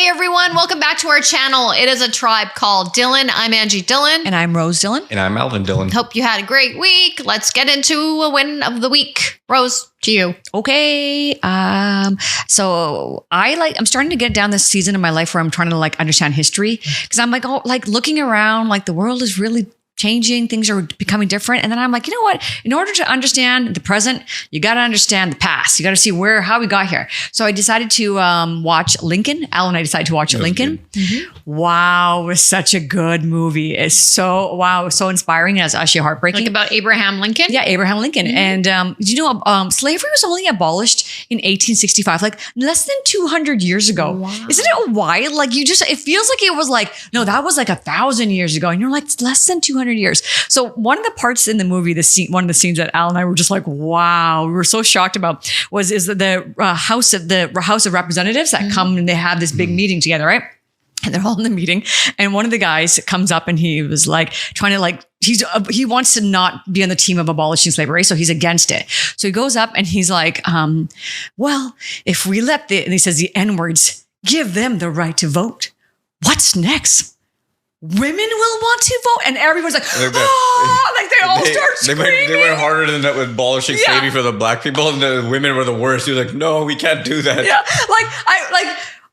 everyone. Welcome back to our channel. It is a tribe called Dhillon. I'm Angie Dhillon. And I'm Rose Dhillon. And I'm Alvin Dhillon. Hope you had a great week. Let's get into a win of the week. Rose, to you. Okay. So I'm starting to get down this season in my life where I'm trying to understand history, because I'm looking around, the world is really changing, things are becoming different. And then I'm like, you know what? In order to understand the present, you got to understand the past. You got to see how we got here. So I decided to watch Lincoln. Al and I decided to watch Lincoln. Mm-hmm. Wow, it was such a good movie. It's so inspiring. It's actually heartbreaking. About Abraham Lincoln? Yeah, Abraham Lincoln. Mm-hmm. And slavery was only abolished in 1865, less than 200 years ago. Wow. Isn't it wild? It feels like it was no, that was 1,000 years ago. And you're it's less than 200 years. So one of the parts in the movie, one of the scenes that Al and I were just wow, we were so shocked about is the House of Representatives that come and they have this big meeting together, right? And they're all in the meeting, and one of the guys comes up and he was trying to he wants to not be on the team of abolishing slavery, so he's against it. So he goes up and he's well, if we let and he says the N-words, give them the right to vote, what's next? Women will want to vote, and everyone's they all start screaming. They went harder than that with abolishing slavery for the black people, and the women were the worst. He was no, we can't do that. Yeah,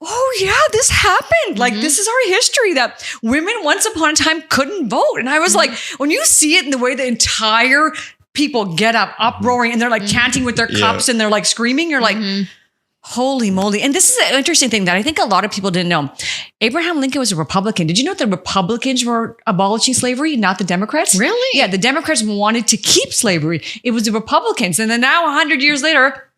oh yeah, this happened. This is our history, that women once upon a time couldn't vote. And I was when you see it in the way the entire people get up, uproaring, and they're chanting with their cups and they're screaming, you're holy moly. And this is an interesting thing that I think a lot of people didn't know. Abraham Lincoln was a Republican. Did you know that the Republicans were abolishing slavery, not the Democrats? Really? Yeah, the Democrats wanted to keep slavery. It was the Republicans. And then now 100 years later,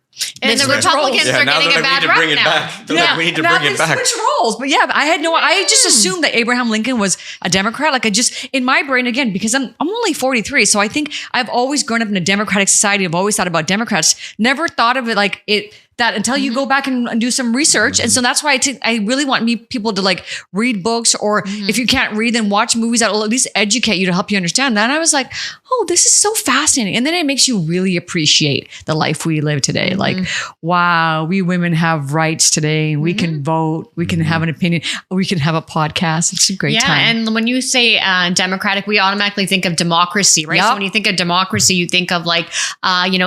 and the Republicans are getting a bad rap now. We need to bring it back. Switch roles. But yeah, I just assumed that Abraham Lincoln was a Democrat. In my brain, again, because I'm only 43. So I think I've always grown up in a democratic society. I've always thought about Democrats. Never thought of it that until you go back and do some research. And so that's why I really want people to read books, or if you can't read, then watch movies that will at least educate you to help you understand that. And I was oh, this is so fascinating. And then it makes you really appreciate the life we live today. Wow, we women have rights today. We can vote. We can have an opinion. We can have a podcast. It's a great time. Yeah, and when you say democratic, we automatically think of democracy, right? Yep. So when you think of democracy, you think of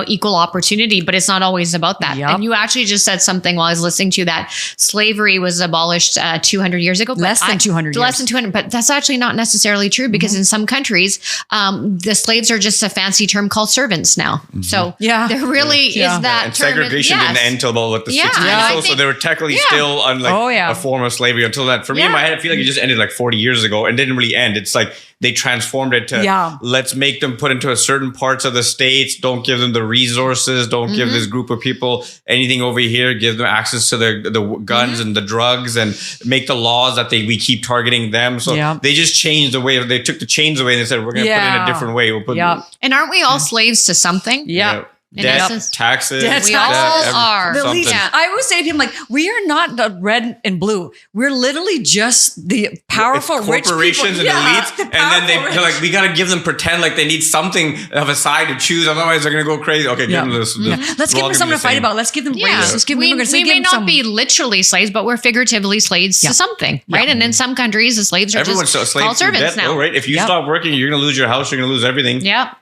equal opportunity, but it's not always about that. Yep. And you actually just said something while I was listening to you, that slavery was abolished 200 years ago. Less than 200 years. Less than 200, but that's actually not necessarily true, because in some countries, the slaves are just a fancy term called servants now. So there really is that and term. segregation didn't end until about the 60s. So they were technically still on a form of slavery until that. For me, in my head, I feel like it just ended 40 years ago and didn't really end. It's they transformed it to let's make them put into a certain parts of the states. Don't give them the resources. Don't give this group of people anything over here. Give them access to the guns and the drugs, and make the laws that we keep targeting them. So they just changed the way. They took the chains away and they said, we're going to put it in a different way. We'll put and aren't we all slaves to something? Yeah. Debt, taxes. We all are. I always say to people, we are not the red and blue. We're literally just the powerful rich people. Corporations and elites. And then they're we got to give them pretend they need something of a side to choose. Otherwise, they're going to go crazy. Okay, give them this. Let's give them something to fight about. Let's give them raise. Let's give them immigrants. We may not be literally slaves, but we're figuratively slaves to something, right? And in some countries, the slaves are just called servants now. Right? If you stop working, you're going to lose your house. You're going to lose everything. Yeah.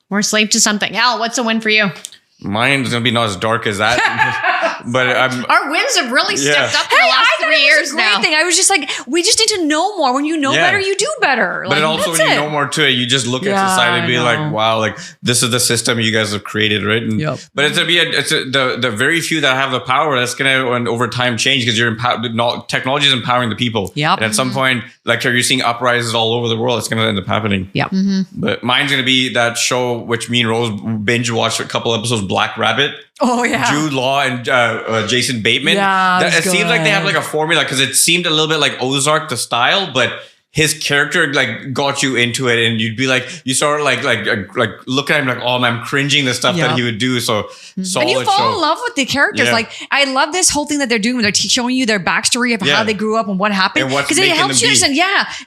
We're slave to something. Al, what's a win for you? Mine's going to be not as dark as that. But our wins have really stepped up in the last 3 years now. Thing. I was just we just need to know more. When you know better, you do better. But also when you know more to it, you just look at society and be wow, this is the system you guys have created, right? And, but it's going to be the very few that have the power that's going to over time change, because technology is empowering the people. Yep. And at some point, you're seeing uprisings all over the world. It's going to end up happening. Yep. But mine's going to be that show which me and Rose binge watched a couple episodes, Black Rabbit. Oh yeah, Jude Law and Jason Bateman. Yeah, it seems like they have a formula, because it seemed a little bit like Ozark, the style, but his character got you into it, and you'd be you start look at him oh, I'm cringing the stuff that he would do. So and you fall in love with the characters. I love this whole thing that they're doing when they're showing you their backstory of how they grew up and what happened, because it helps you understand.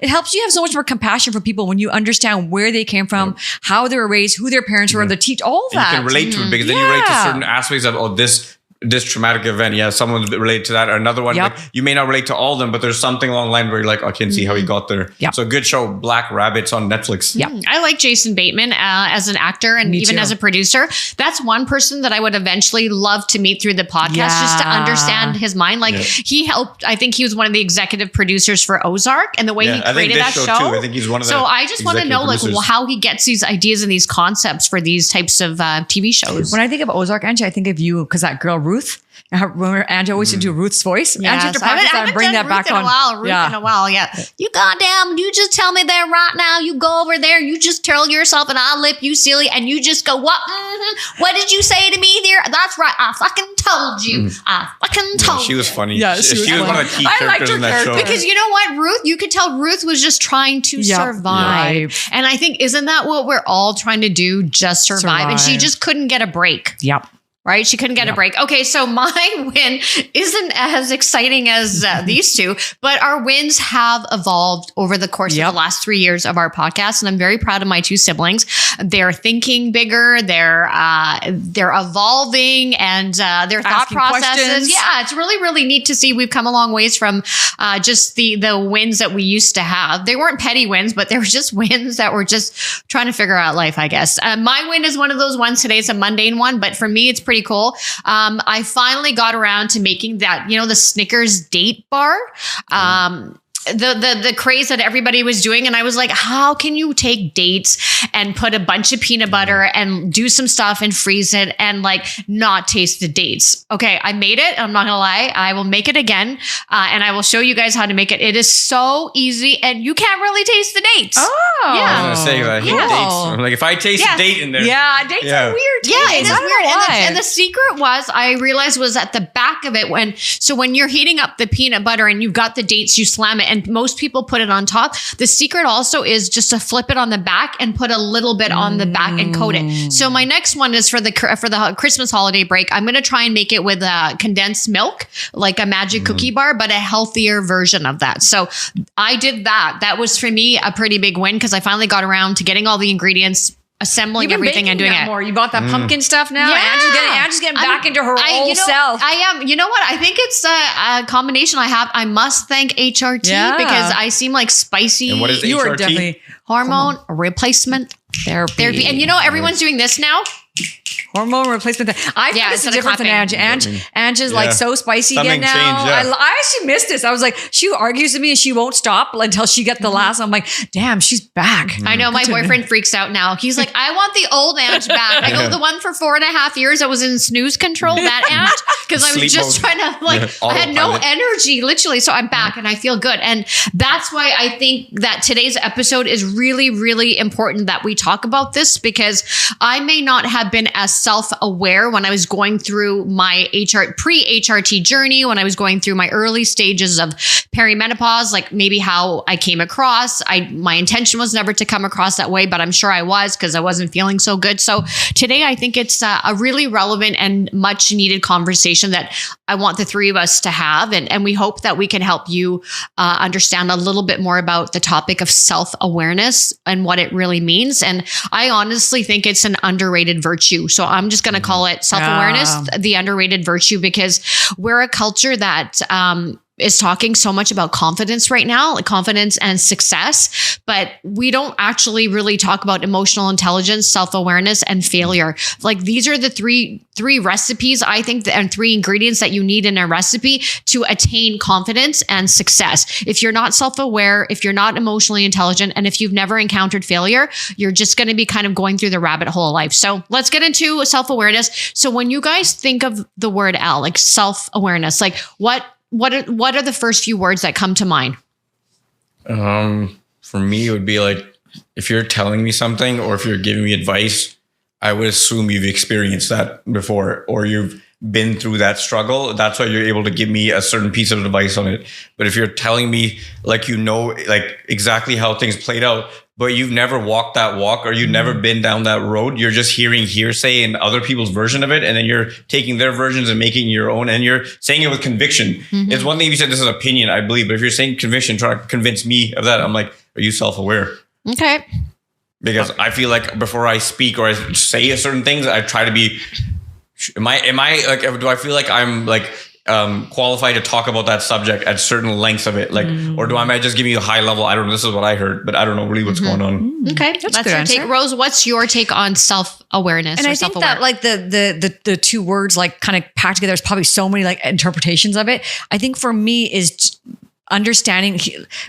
It helps you have so much more compassion for people when you understand where they came from, how they were raised, who their parents were, the teach all that. And you can relate to it, because then you relate to certain aspects of this this traumatic event. Yeah, someone related to that. Or another one, like, you may not relate to all of them, but there's something along the line where you're like, I can see how he got there. Yep. So good show, Black Rabbits on Netflix. Yeah, I like Jason Bateman as an actor and even as a producer. That's one person that I would eventually love to meet through the podcast just to understand his mind. Like he helped, I think he was one of the executive producers for Ozark and the way he created that show. Too. I think he's one of the So I just want to know like how he gets these ideas and these concepts for these types of TV shows. When I think of Ozark, Angie, I think of you because that girl Ruth. Remember Angie always used to do Ruth's voice? Yes. Angie had to practice that and bring that back on. Ruth in a while, yeah. You goddamn, you just tell me there right now. You go over there, you just tell yourself and I'll lip you silly and you just go, what? Mm-hmm. What did you say to me there? That's right. I fucking told you. I fucking told you. She was funny. Yeah, she was one of the key characters in that show. Because you know what, Ruth? You could tell Ruth was just trying to survive. And I think, isn't that what we're all trying to do? Just survive. And she just couldn't get a break. Yep. Right? She couldn't get a break. Okay, so my win isn't as exciting as these two, but our wins have evolved over the course of the last 3 years of our podcast. And I'm very proud of my two siblings. They're thinking bigger. They're evolving and their thought processes. Questions. Yeah, it's really, really neat to see. We've come a long ways from just the wins that we used to have. They weren't petty wins, but they were just wins that were just trying to figure out life, I guess. My win is one of those ones today. It's a mundane one, but for me, it's pretty cool. I finally got around to making that, the Snickers date bar. The craze that everybody was doing. And I was like, how can you take dates and put a bunch of peanut butter and do some stuff and freeze it and like not taste the dates? Okay, I made it. I'm not gonna lie. I will make it again. And I will show you guys how to make it. It is so easy and you can't really taste the dates. Oh. Yeah. I was gonna say that. Dates. I'm like, if I taste a date in there. Yeah, dates are weird. Yeah, it is weird. And the secret I realized was at the back of it when you're heating up the peanut butter and you've got the dates, you slam it and most people put it on top. The secret also is just to flip it on the back and put a little bit on the back and coat it. So my next one is for the Christmas holiday break. I'm going to try and make it with condensed milk, like a magic cookie bar, but a healthier version of that. So I did that. That was for me a pretty big win because I finally got around to getting all the ingredients, assembling everything and doing it more. You bought that pumpkin stuff now. Yeah. Angie's getting back into her old self. I am. You know what? I think it's a combination. I must thank HRT because I seem like spicy. And what is you HRT? Are definitely hormone replacement therapy. And everyone's doing this now. Hormone replacement. I think it's different than Angie. Angie's like so spicy again now. Changed, I actually missed this. I was like, she argues with me and she won't stop until she gets the last. I'm like, damn, she's back. I know my boyfriend freaks out now. He's like, I want the old Ange back. I go, the one for 4.5 years I was in snooze control, that Ange, because I was just trying to I had no energy, literally. So I'm back and I feel good. And that's why I think that today's episode is really, really important that we talk about this because I may not have been as self-aware when I was going through my pre-HRT journey, when I was going through my early stages of perimenopause, like maybe how I came across. My intention was never to come across that way, but I'm sure I was because I wasn't feeling so good. So today I think it's a really relevant and much needed conversation that I want the three of us to have. And we hope that we can help you understand a little bit more about the topic of self-awareness and what it really means. And I honestly think it's an underrated virtue. So I'm just going to call it self-awareness, the underrated virtue, because we're a culture that is talking so much about confidence right now, like confidence and success, but we don't actually really talk about emotional intelligence, self-awareness, and failure. Like these are the three recipes, I think, and 3 ingredients that you need in a recipe to attain confidence and success. If you're not self-aware, if you're not emotionally intelligent, and if you've never encountered failure, you're just going to be kind of going through the rabbit hole of life. So let's get into self-awareness. So when you guys think of the word L, like self-awareness, like what are the first few words that come to mind? For me, it would be like, if you're telling me something or if you're giving me advice, I would assume you've experienced that before or you've been through that struggle. That's why you're able to give me a certain piece of advice on it. But if you're telling me like exactly how things played out, but you've never walked that walk or you've never been down that road, you're just hearing hearsay and other people's version of it. And then you're taking their versions and making your own and you're saying it with conviction. Mm-hmm. It's one thing if you said this is opinion, I believe, but if you're saying conviction, trying to convince me of that, I'm like, are you self-aware? Okay. Because I feel like before I speak or I say certain things, I try to be Am I like, do I feel like I'm like qualified to talk about that subject at certain lengths of it? Like, or do I might just give you a high level? I don't know. This is what I heard, but I don't know really what's going on. Okay. That's your take. Rose, what's your take on self-awareness? And I think that like the two words like kind of packed together, there's probably so many like interpretations of it. I think for me is understanding,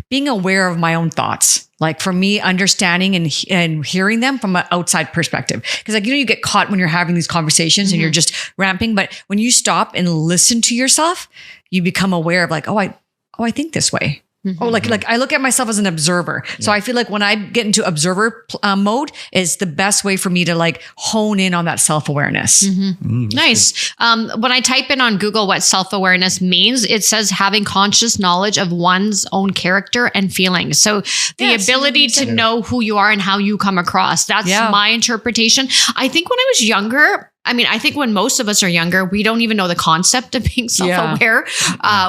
being aware of my own thoughts. Like for me, understanding and hearing them from an outside perspective. Because like, you get caught when you're having these conversations and you're just ramping. But when you stop and listen to yourself, you become aware of like, I think this way. Oh, like I look at myself as an observer. So I feel like when I get into observer mode is the best way for me to like hone in on that self-awareness. Nice. When I type in on Google what self-awareness means, it says having conscious knowledge of one's own character and feelings. So the ability to know who you are and how you come across. That's my interpretation. I think when I was younger, I think when most of us are younger, we don't even know the concept of being self-aware.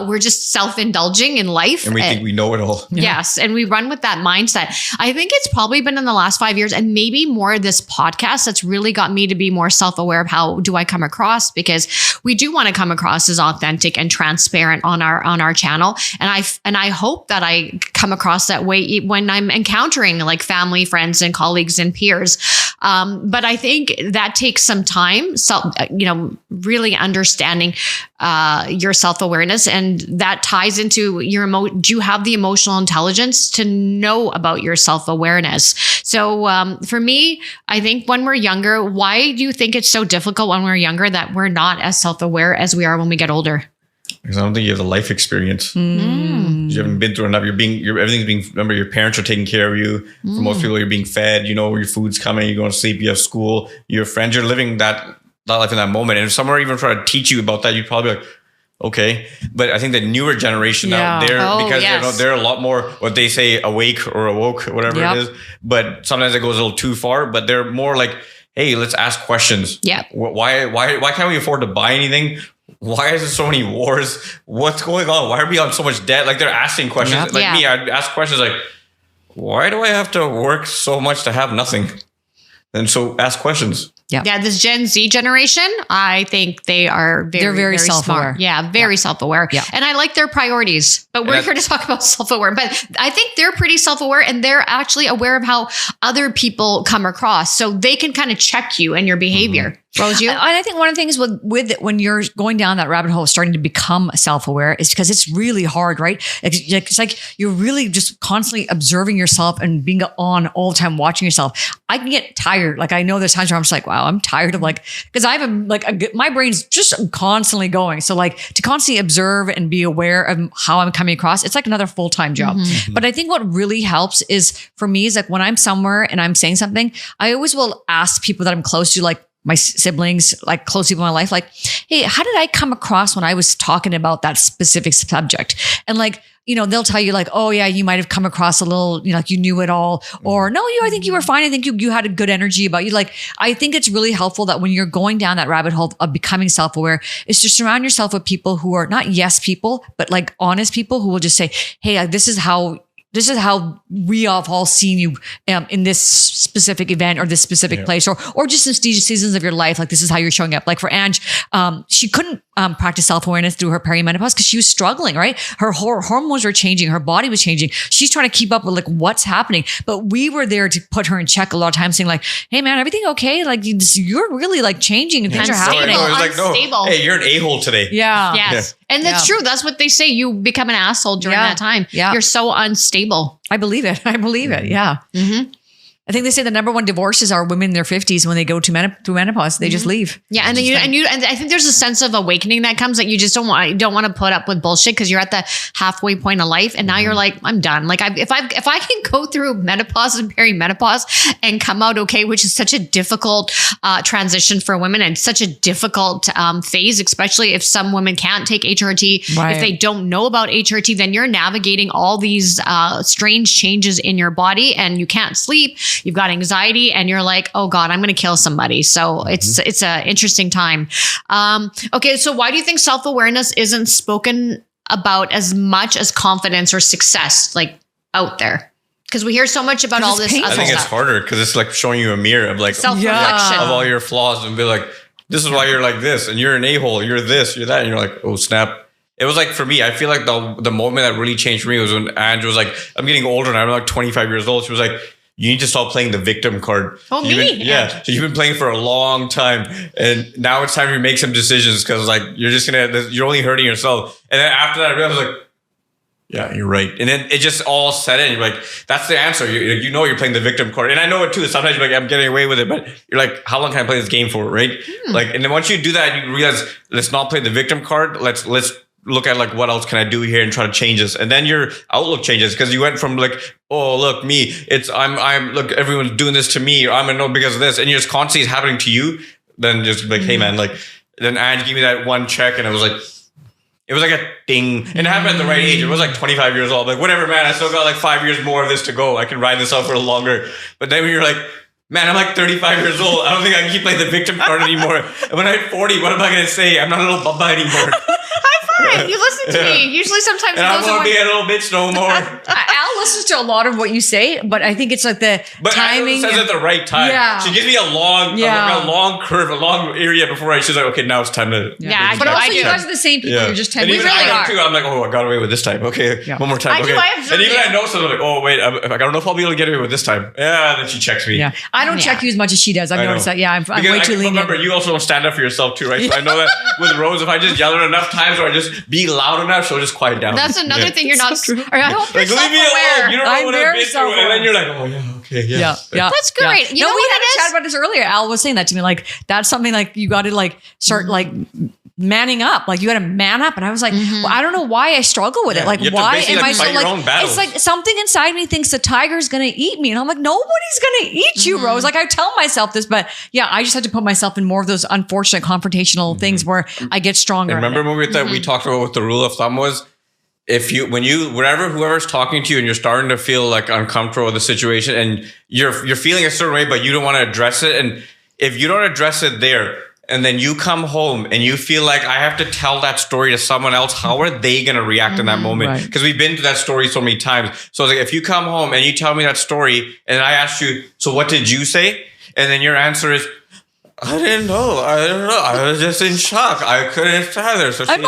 We're just self-indulging in life. And we think we know it all. Yes. And we run with that mindset. I think it's probably been in the last 5 years and maybe more this podcast that's really got me to be more self-aware of how do I come across, because we do want to come across as authentic and transparent on our channel. And I hope that I come across that way when I'm encountering like family, friends, and colleagues and peers. But I think that takes some time. So, really understanding your self-awareness, and that ties into your do you have the emotional intelligence to know about your self-awareness? So for me, I think when we're younger, why do you think it's so difficult when we're younger that we're not as self-aware as we are when we get older? Because I don't think you have the life experience. You haven't been through enough. Everything's being, remember, your parents are taking care of you. For most people, you're being fed, your food's coming, you're going to sleep, you have school, your friends, you're living that life in that moment. And if someone even try to teach you about that, you'd probably be like, okay. But I think the newer generation out there, because they're a lot more, what they say, awake or awoke, whatever it is. But sometimes it goes a little too far, but they're more like, hey, let's ask questions. Yeah. Why can't we afford to buy anything? Why is there so many wars? What's going on? Why are we on so much debt? Like they're asking questions. Me, I'd ask questions like, why do I have to work so much to have nothing? And so ask questions. Yeah. This Gen Z generation, I think they're very self-aware. Smart. Yeah. Very self-aware. Yeah. And I like their priorities, but we're here to talk about self-aware. But I think they're pretty self-aware and they're actually aware of how other people come across. So they can kind of check you and your behavior. Rose, you? And I think one of the things with when you're going down that rabbit hole, starting to become self-aware, is because it's really hard, right? It's like you're really just constantly observing yourself and being on all the time, watching yourself. I can get tired. Like I know there's times where I'm just like, wow, I'm tired of because I have my brain's just constantly going. So like to constantly observe and be aware of how I'm coming across, it's like another full-time job. But I think what really helps is for me is like when I'm somewhere and I'm saying something, I always will ask people that I'm close to, like my siblings, like close people in my life, like, hey, how did I come across when I was talking about that specific subject? And like, they'll tell you like, oh yeah, you might have come across a little, like you knew it all, or no, I think you were fine. I think you had a good energy about you. Like, I think it's really helpful that when you're going down that rabbit hole of becoming self-aware is to surround yourself with people who are not yes people, but like honest people who will just say, hey, this is how we have all seen you in this specific event or this specific place, or just in seasons of your life. Like this is how you're showing up. Like for Ange, she couldn't practice self-awareness through her perimenopause because she was struggling, right? Her hormones were changing. Her body was changing. She's trying to keep up with like what's happening. But we were there to put her in check a lot of times, saying like, hey man, everything okay? Like you're really like changing and things are happening. No, hey, you're an a-hole today. Yeah. Yes. Yeah. And that's true. That's what they say. You become an asshole during that time. Yeah. You're so unstable. I believe it. Yeah. I think they say the number one divorces are women in their 50s when they go through menopause. They just leave. Yeah, and I think there's a sense of awakening that comes that you just don't want to put up with bullshit because you're at the halfway point of life, and now you're like, I'm done. Like if I can go through menopause and perimenopause and come out okay, which is such a difficult transition for women and such a difficult phase, especially if some women can't take HRT. Right. If they don't know about HRT, then you're navigating all these strange changes in your body, and you can't sleep. You've got anxiety and you're like, oh God, I'm going to kill somebody. So it's an interesting time. Okay. So why do you think self-awareness isn't spoken about as much as confidence or success, like out there? Because we hear so much about all this other stuff. I think it's harder because it's like showing you a mirror of like self-reflection of all your flaws and be like, this is why you're like this, and you're an a-hole, you're this, you're that, and you're like, oh snap. It was like, for me, I feel like the moment that really changed for me was when Ange was like, I'm getting older and I'm like 25 years old. She was like, you need to stop playing the victim card. Oh, me? Yeah. So you've been playing for a long time, and now it's time to make some decisions, because like you're only hurting yourself. And then after that, I realized like, yeah, you're right. And then it just all set in. You're like, that's the answer. You're playing the victim card. And I know it too. Sometimes you're like, I'm getting away with it, but you're like, how long can I play this game for, right? Like, and then once you do that, you realize, let's not play the victim card. Let's look at like, what else can I do here and try to change this. And then your outlook changes, because you went from like, oh, look, me, I'm look, everyone's doing this to me. I'm a no because of this. And you're just constantly happening to you. Then just like, hey man, like, then Ange gave me that one check, and it was like a ding. And it happened at the right age. It was like 25 years old. Like, whatever, man, I still got like 5 years more of this to go. I can ride this out for longer. But then when you're like, man, I'm like 35 years old. I don't think I can keep playing the victim card anymore. And when I hit 40, what am I going to say? I'm not a little bubba anymore. High five. You listen to me. Usually sometimes and I won't be a little bitch no more. Al listens to a lot of what you say, but I think it's like the timing. But Al says at the right time. Yeah. She gives me a long curve, a long area before she's like, okay, now it's time to. Yeah, but also you guys are the same people. You're just 10 years apart. Too, I'm like, oh, I got away with this time. Okay, one more time. Okay. And even I know something like, oh wait, I don't know if I'll be able to get away with this time. Yeah, then she checks me. Yeah, I don't check you as much as she does. I've noticed that. Yeah, I'm way too lenient. Remember, you also don't stand up for yourself too, right? So I know that with Rose, if I just yell her enough times or I just be loud enough, she'll just quiet down. That's another thing you're not. I hope you're like, leave me alone. You don't know what I've been through, and then you're like, oh yeah, okay, yeah. That's great. You know, we had a chat about this earlier. Al was saying that to me. Like, that's something like you got to like start like manning up. Like, you got to man up. And I was like, well, I don't know why I struggle with it. Like, why am I so like? It's like something inside me thinks the tiger's gonna eat me, and I'm like, nobody's gonna eat you, Rose. Like, I tell myself this, but yeah, I just had to put myself in more of those unfortunate confrontational things where I get stronger. And remember when we talked about what the rule of thumb was? Whoever's talking to you and you're starting to feel like uncomfortable with the situation and you're feeling a certain way, but you don't want to address it. And if you don't address it there, and then you come home and you feel like I have to tell that story to someone else, how are they going to react in that moment? Because we've been to that story so many times. So it's like, if you come home and you tell me that story and I ask you, so what did you say? And then your answer is, I didn't know. I was just in shock. I couldn't either. So I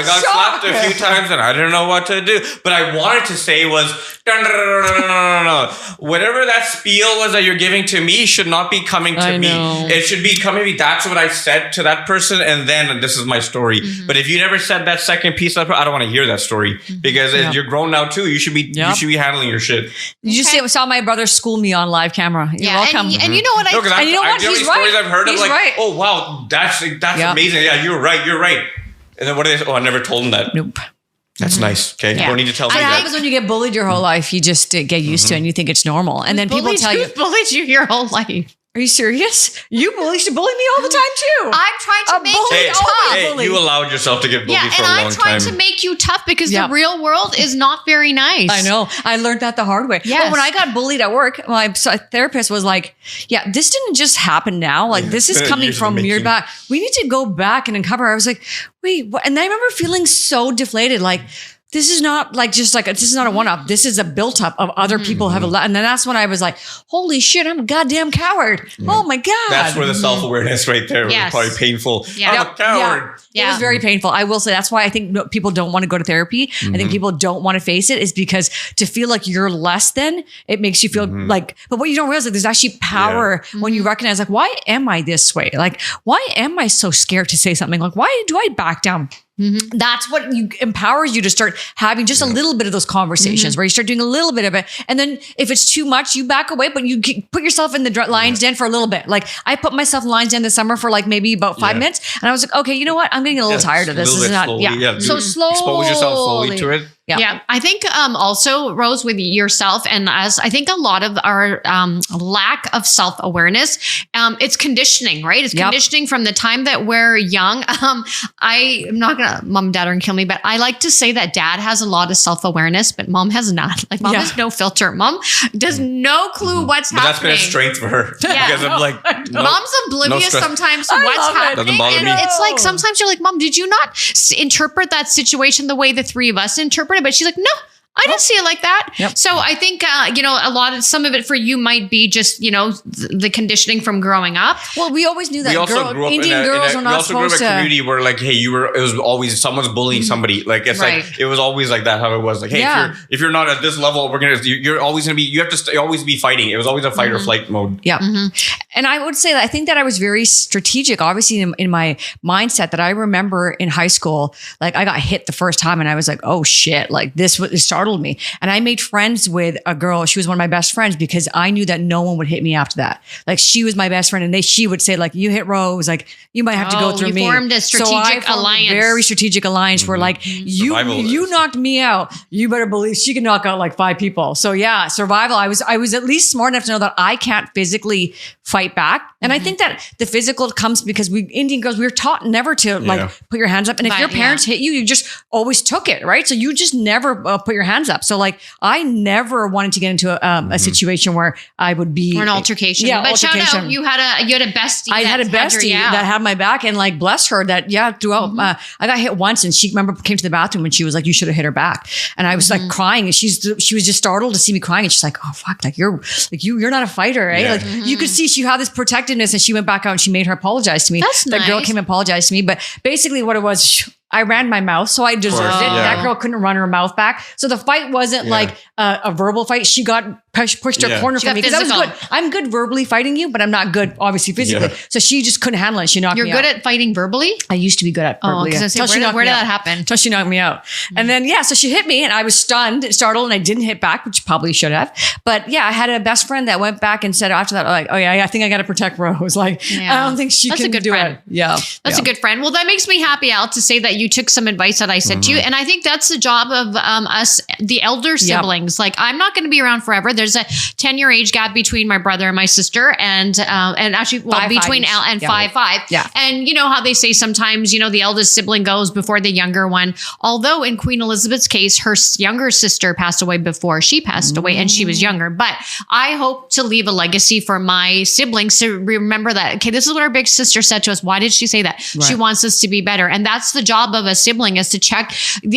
got slapped a few times and I didn't know what to do. But I wanted to say was, no. Whatever that spiel was that you're giving to me should not be coming to me. It should be coming. That's what I said to that person, and then this is my story. But if you never said that second piece, I don't want to hear that story because you're grown now too. You should be handling your shit. You just saw my brother school me on live camera. You're welcome. And you know what? And you know what? He's right. Stories I've heard of like, oh wow, that's amazing. Yeah, you're right. And then what do they? Oh, I never told him that. Nope. That's nice. Okay, you don't need to tell me that. Because when you get bullied your whole life, you just get used to it and you think it's normal. And then people tell you, who's bullied you your whole life? Are you serious? You used to bully me all the time too. I'm trying to make you tough. You allowed yourself to get bullied for a long time. Yeah, and I'm trying to make you tough because the real world is not very nice. I know. I learned that the hard way. Yes. But when I got bullied at work, my therapist was like, yeah, this didn't just happen now. Like, this is coming from years back. We need to go back and uncover. I was like, wait, what? And I remember feeling so deflated. Like, this is not like this is not a one-up. This is a built-up of other people have a lot. And then that's when I was like, holy shit, I'm a goddamn coward. Oh my God. That's where the self-awareness right there was probably painful. Yeah. I'm a coward. Yeah. It was very painful. I will say that's why I think people don't want to go to therapy. I think people don't want to face it is because to feel like you're less than, it makes you feel like, but what you don't realize is there's actually power when you recognize like, why am I this way? Like, why am I so scared to say something? Like, why do I back down? That's what empowers you to start having just a little bit of those conversations where you start doing a little bit of it. And then if it's too much, you back away, but you put yourself in the lion's den for a little bit. Like I put myself in the lion's den this summer for like maybe about 5 minutes. And I was like, okay, you know what? I'm getting a little tired of this. This is not, So slowly. Expose yourself slowly to it. Yeah. I think also, Rose, with yourself and us, I think a lot of our lack of self-awareness, it's conditioning, right? It's conditioning from the time that we're young. I'm not going to, mom and dad are going to kill me, but I like to say that dad has a lot of self-awareness, but mom has not. Like mom has no filter. Mom does no clue what's happening. That's been a strength for her. Because I'm like, mom's oblivious sometimes to what's happening. And it's like, sometimes you're like, mom, did you not interpret that situation the way the three of us interpret it? But she's like, no, I didn't see it like that. Yep. So I think, some of it for you might be just, the conditioning from growing up. Well, we always knew that Indian girls are not supposed to. We also grew up in a community where like, hey, it was always someone's bullying somebody. Like it's like, it was always like that, how it was. Like, hey, if you're not at this level, you're always going to be, you have to always be fighting. It was always a fight or flight mode. Yeah. And I would say that I think that I was very strategic, obviously in my mindset, that I remember in high school, like I got hit the first time and I was like, oh shit, like it startled me. And I made friends with a girl. She was one of my best friends because I knew that no one would hit me after that. Like she was my best friend, and she would say like, you hit Rose, like you might have to go through me. You formed a strategic alliance. A very strategic alliance where like you knocked me out. You better believe she can knock out like 5 people. So yeah, survival. I was at least smart enough to know that I can't physically fight back. And I think that the physical comes because Indian girls, we were taught never to like put your hands up. And if your parents hit you, you just always took it, right? So you just never put your hands up. So like I never wanted to get into a situation where I would be or an altercation. Yeah, but altercation. Shout out, you had a bestie. I had a bestie that had my back, and like bless her that throughout. I got hit once, and she came to the bathroom and she was like, "You should have hit her back." And I was like crying, and she was just startled to see me crying, and she's like, "Oh fuck, like you're not a fighter, eh?" Yeah. Like you could see she had this protectiveness, and she went back out and she made her apologize to me. That's that nice. Girl came and apologized to me, but basically what it was. I ran my mouth, so I deserved it. Yeah. That girl couldn't run her mouth back. So the fight wasn't like a verbal fight. She got pushed her corner from me because I was good. I'm good verbally fighting you, but I'm not good, obviously, physically. Yeah. So she just couldn't handle it. She knocked me out. You're good at fighting verbally? I used to be good at verbally. Where did that happen? Until she knocked me out. And then, so she hit me and I was stunned, startled, and I didn't hit back, which probably should have. But yeah, I had a best friend that went back and said after that, like, oh yeah, I think I got to protect Rose. Like, I don't think she can do it. Yeah. That's a good friend. Well, that makes me happy, Al, to say that you took some advice that I said to you. And I think that's the job of us, the elder siblings. Like, I'm not going to be around forever. There's a 10-year age gap between my brother and my sister, and actually, between Al and 5'5". Yeah. And you know how they say sometimes, the eldest sibling goes before the younger one. Although in Queen Elizabeth's case, her younger sister passed away before she passed away, and she was younger. But I hope to leave a legacy for my siblings to remember that. Okay, this is what our big sister said to us. Why did she say that? Right. She wants us to be better, and that's the job of a sibling, is to check,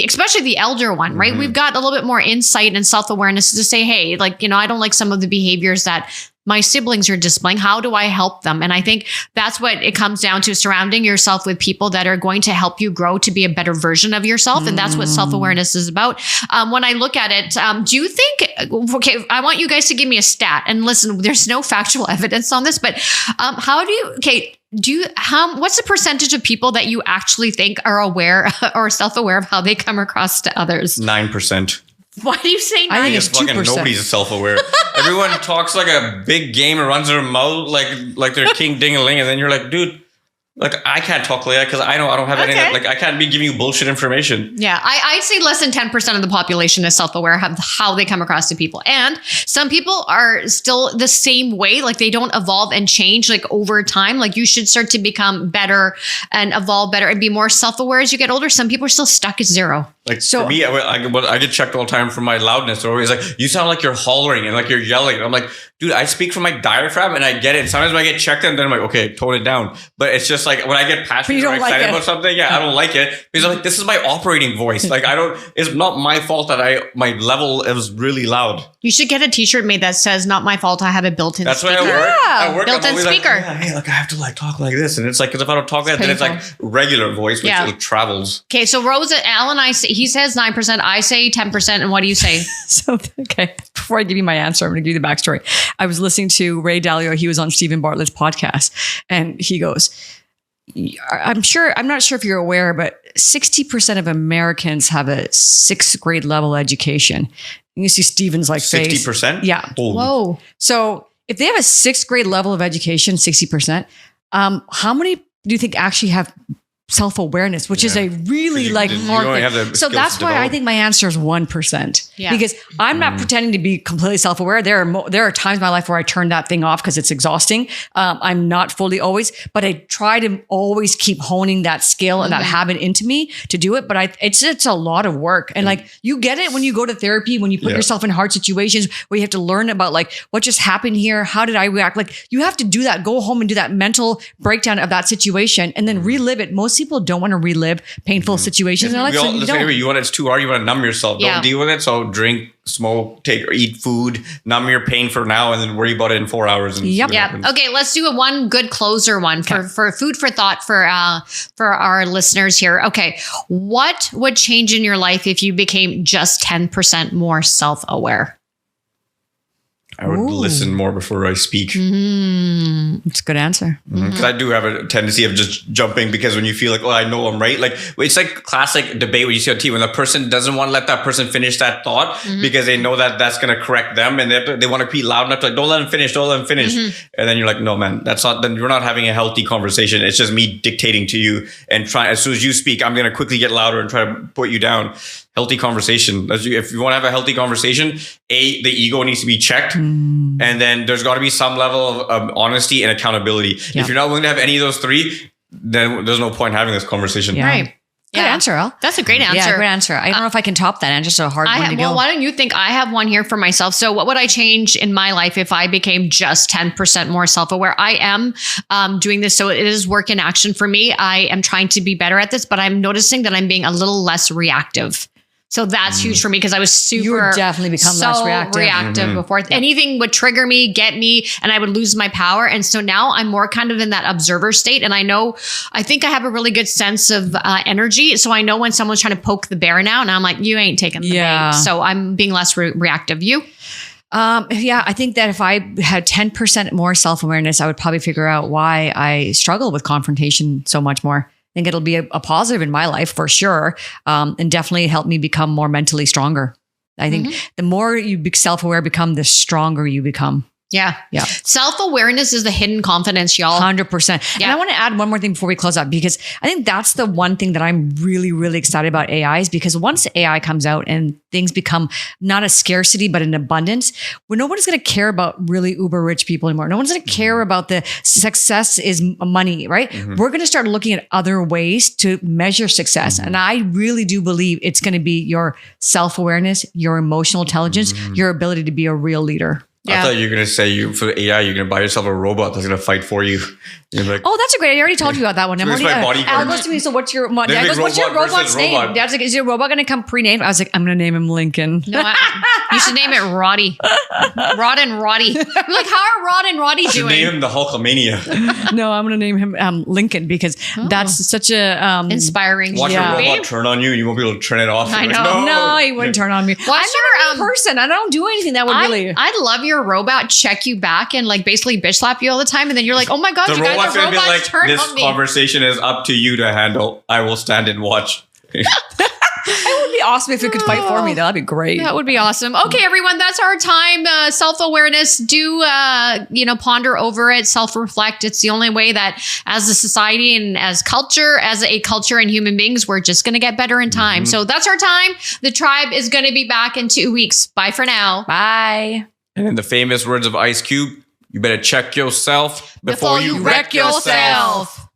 especially the elder one, right? We've got a little bit more insight and self-awareness to say, hey, like, I don't like some of the behaviors that my siblings are displaying. How do I help them? And I think that's what it comes down to, surrounding yourself with people that are going to help you grow to be a better version of yourself. And that's what self-awareness is about. When I look at it, do you think, I want you guys to give me a stat, and listen, there's no factual evidence on this, but what's the percentage of people that you actually think are aware or self-aware of how they come across to others? 9%. Why do you say 9%? I think it's fucking nobody's self-aware. Everyone talks like a big game and runs their mouth like they're king ding-a-ling, and then you're like, dude, like I can't talk like that because I don't have anything. Like I can't be giving you bullshit information. Yeah, I'd say less than 10% of the population is self-aware of how they come across to people, and some people are still the same way. Like they don't evolve and change like over time. Like you should start to become better and evolve better and be more self-aware as you get older. Some people are still stuck at 0. Like for me, I get checked all the time for my loudness. They're always like, you sound like you're hollering and like you're yelling. I'm like, dude, I speak from my diaphragm and I get it. Sometimes when I get checked and then I'm like, okay, tone it down. But it's just like when I get passionate or excited about something, I don't like it because I'm like, this is my operating voice. Like it's not my fault that my level is really loud. You should get a t-shirt made that says, not my fault, I have a built-in That's speaker. That's why I work. Built-in speaker. Like, hey, like I have to like talk like this. And it's like, because if I don't talk like that, then it's like regular voice, which travels. Okay, so Rose, Al and I, he says 9%, I say 10%. And what do you say? So, okay, before I give you my answer, I'm going to give you the backstory. I was listening to Ray Dalio. He was on Stephen Bartlett's podcast, and he goes, I'm not sure if you're aware, but 60% of Americans have a 6th grade level education. You see Stephen's like 60%? Yeah. Holy. Whoa. So if they have a 6th grade level of education, 60%, how many do you think actually have self-awareness, which is a really more thing. So that's why I think my answer is 1%. Yeah. Because I'm not pretending to be completely self-aware. There are times in my life where I turn that thing off because it's exhausting. I'm not fully always, but I try to always keep honing that skill and that habit into me to do it. But it's a lot of work. And like you get it when you go to therapy, when you put yourself in hard situations where you have to learn about like what just happened here. How did I react? Like you have to do that, go home and do that mental breakdown of that situation and then relive it. Most people don't want to relive painful situations in their life. So you want it's too hard. You want to numb yourself. Don't deal with it. So drink, smoke, take or eat food, numb your pain for now, and then worry about it in 4 hours. And Okay, let's do one good closer one for food for thought for our listeners here. Okay, what would change in your life if you became just 10% more self-aware? I would listen more before I speak. It's a good answer. Because I do have a tendency of just jumping because when you feel like, I know I'm right. Like it's like classic debate when you see on TV when the person doesn't want to let that person finish that thought because they know that that's going to correct them and they want to be loud enough to like, don't let them finish. And then you're like, no, man, then you're not having a healthy conversation. It's just me dictating to you and as soon as you speak, I'm going to quickly get louder and try to put you down. Healthy conversation. If you want to have a healthy conversation, the ego needs to be checked. And then there's got to be some level of honesty and accountability. If you're not willing to have any of those three, then there's no point having this conversation. Yeah. Right. Good answer, Al. That's a great answer. Yeah, great answer. I don't know if I can top that answer. So hard one to go. Well, why don't you think I have one here for myself? So what would I change in my life if I became just 10% more self-aware? I am doing this. So it is work in action for me. I am trying to be better at this, but I'm noticing that I'm being a little less reactive. So that's huge for me because I was you would definitely become less reactive before. Anything would trigger me, get me, and I would lose my power. And so now I'm more kind of in that observer state. And I think I have a really good sense of energy. So I know when someone's trying to poke the bear now, and I'm like, you ain't taking the bait. So I'm being less reactive. You? I think that if I had 10% more self-awareness, I would probably figure out why I struggle with confrontation so much more. I think it'll be a positive in my life for sure. And definitely help me become more mentally stronger. I think the more you self-aware become, the stronger you become. Yeah. Self-awareness is the hidden confidence, y'all. 100%. Yeah. And I want to add one more thing before we close up, because I think that's the one thing that I'm really, really excited about AI is because once AI comes out and things become not a scarcity, but an abundance, where nobody's going to care about really uber rich people anymore. No one's going to care about the success is money, right? We're going to start looking at other ways to measure success. And I really do believe it's going to be your self-awareness, your emotional intelligence, your ability to be a real leader. I thought you were going to say for AI, you're going to buy yourself a robot that's going to fight for you. You're like, that's a great idea. I already told you about that one. Al goes to me, so what's your robot's name? Dad's like, is your robot going to come pre-named? I was like, I'm going to name him Lincoln. No, you should name it Roddy. Rod and Roddy. We're like, how are Rod and Roddy doing? You should name him the Hulkamania. No, I'm going to name him Lincoln because that's such a... inspiring. Watch your robot turn on you and you won't be able to turn it off. I know. No, he wouldn't turn on me. I'm not a person. I don't do anything that would really... I'd love your robot check you back and like basically bitch slap you all the time. And then you're like, oh my God, you guys are robots, turn on me. This conversation is up to you to handle. I will stand and watch. It would be awesome if it could fight for me. That'd be great. That would be awesome. Okay, everyone, that's our time. Self-awareness. Do ponder over it. Self-reflect. It's the only way that, as a society and as a culture and human beings, we're just going to get better in time. So that's our time. The tribe is going to be back in 2 weeks. Bye for now. Bye. And in the famous words of Ice Cube, you better check yourself before you wreck yourself.